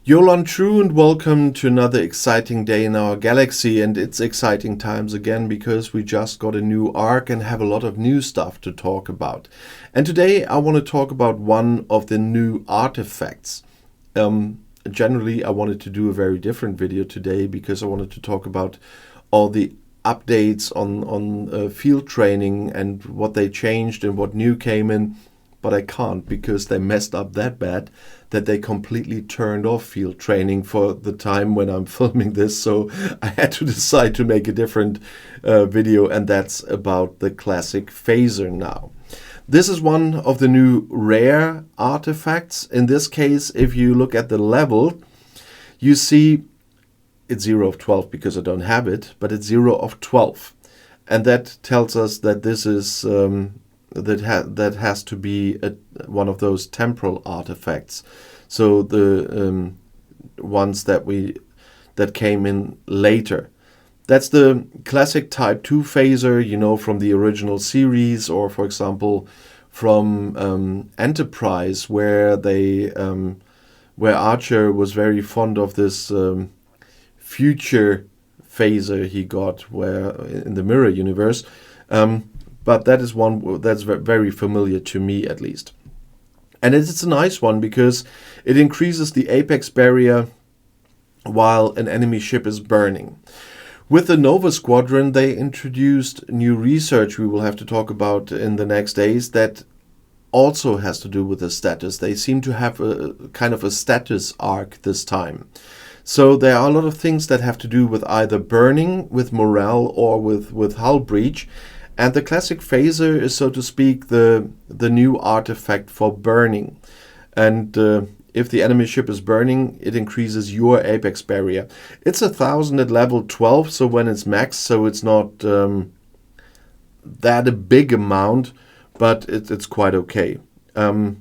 Yolan True and welcome to another exciting day in our galaxy, and it's exciting times again because we just got a new arc and have a lot of new stuff to talk about. And today I want to talk about one of the new artifacts. Generally I wanted to do a very different video today because I wanted to talk about all the updates on field training and what they changed and what new came in. But I can't because they messed up that bad that they completely turned off field training for the time when I'm filming this. So I had to decide to make a different video, and that's about the classic phaser now. This is one of the new rare artifacts. In this case, if you look at the level, you see it's 0 of 12 because I don't have it, but it's 0 of 12. And that tells us that this is... that has to be one of those temporal artifacts. So the ones that came in later. That's the classic Type 2 phaser, you know, from the original series, or for example from Enterprise, where where Archer was very fond of this future phaser he got, where in the mirror universe. But that is one that's very familiar to me, at least. And it's a nice one because it increases the apex barrier while an enemy ship is burning. With the Nova Squadron, they introduced new research we will have to talk about in the next days that also has to do with the status. They seem to have a kind of a status arc this time. So there are a lot of things that have to do with either burning, with morale, or with hull breach. And the classic phaser is, so to speak, the new artifact for burning. And if the enemy ship is burning, it increases your apex barrier. It's 1000 at level 12, so when it's max, so it's not that a big amount, but it's quite okay. The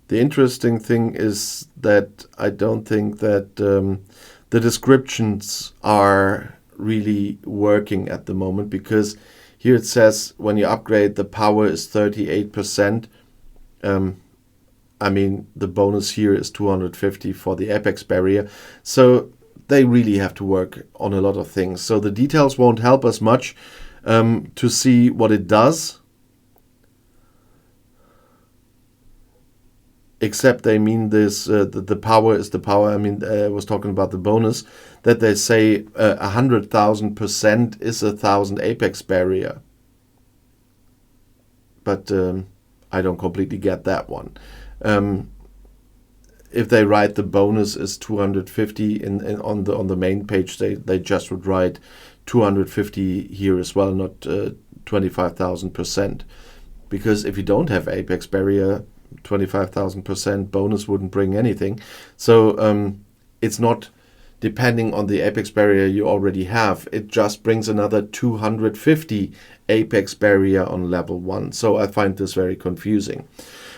interesting thing is that I don't think that the descriptions are really working at the moment, because here it says when you upgrade the power is 38%. I mean, the bonus here is 250 for the apex barrier, so they really have to work on a lot of things. So the details won't help us much to see what it does, except they mean this, the power is the power. I mean, I was talking about the bonus, that they say 100,000% is 1,000 apex barrier. But I don't completely get that one. If they write the bonus is 250 on the main page, they just would write 250 here as well, not 25,000%. Because if you don't have apex barrier, 25,000% bonus wouldn't bring anything. So it's not depending on the apex barrier you already have. It just brings another 250 apex barrier on level 1. So I find this very confusing.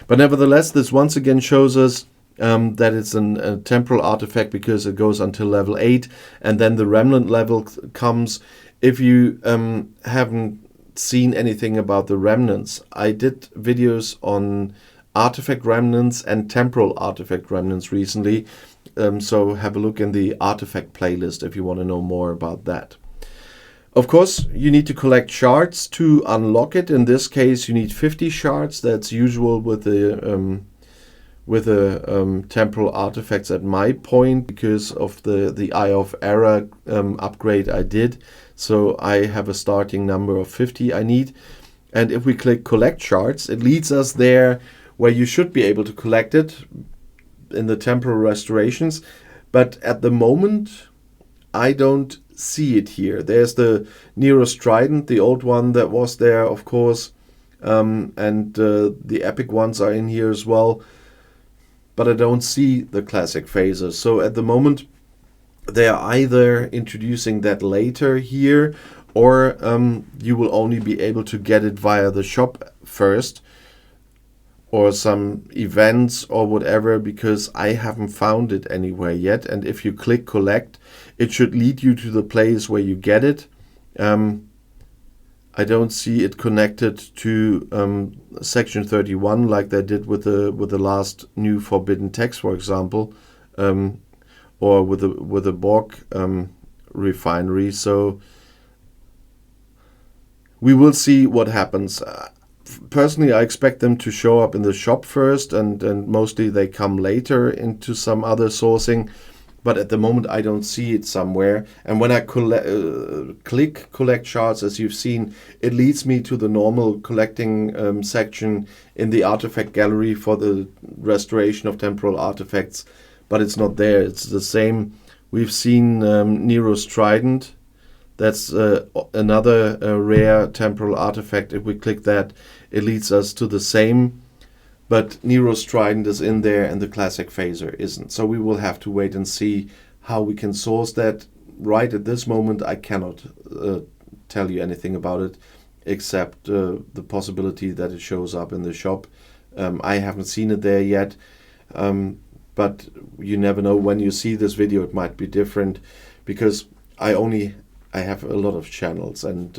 But nevertheless, this once again shows us that it's a temporal artifact because it goes until level 8, and then the remnant level comes. If you haven't seen anything about the remnants, I did videos on artifact remnants and temporal artifact remnants recently, so have a look in the artifact playlist if you want to know more about that. Of course, you need to collect shards to unlock it. In this case, you need 50 shards. That's usual with the temporal artifacts at my point, because of the Eye of Error upgrade I did. So I have a starting number of 50 I need. And if we click collect shards, it leads us there where you should be able to collect it in the temporal restorations. But at the moment, I don't see it here. There's the Nero's Trident, the old one that was there, of course. And the epic ones are in here as well. But I don't see the classic phasers. So at the moment, they are either introducing that later here, or you will only be able to get it via the shop first, or some events or whatever, because I haven't found it anywhere yet. And if you click collect, it should lead you to the place where you get it. I don't see it connected to section 31 like they did with the last new forbidden text, for example, or with the Borg refinery. So we will see what happens. Personally, I expect them to show up in the shop first, and mostly they come later into some other sourcing. But at the moment, I don't see it somewhere. And when I click collect shards, as you've seen, it leads me to the normal collecting section in the artifact gallery for the restoration of temporal artifacts. But it's not there. It's the same. We've seen Nero's Trident. That's another rare temporal artifact. If we click that, it leads us to the same. But Nero's Trident is in there and the classic phaser isn't. So we will have to wait and see how we can source that. Right at this moment, I cannot tell you anything about it, except the possibility that it shows up in the shop. I haven't seen it there yet, but you never know. When you see this video, it might be different, because I have a lot of channels, and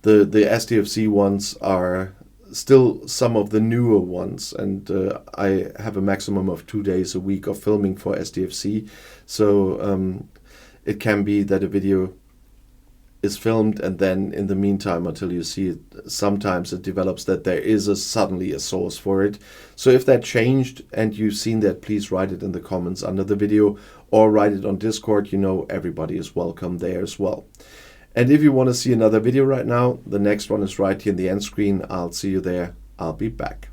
the STFC ones are still some of the newer ones, and I have a maximum of 2 days a week of filming for STFC, so it can be that a video is filmed, and then in the meantime, until you see it, sometimes it develops that there is suddenly a source for it. So if that changed and you've seen that, please write it in the comments under the video, or write it on Discord. You know, everybody is welcome there as well. And if you want to see another video right now, the next one is right here in the end screen. I'll see you there. I'll be back.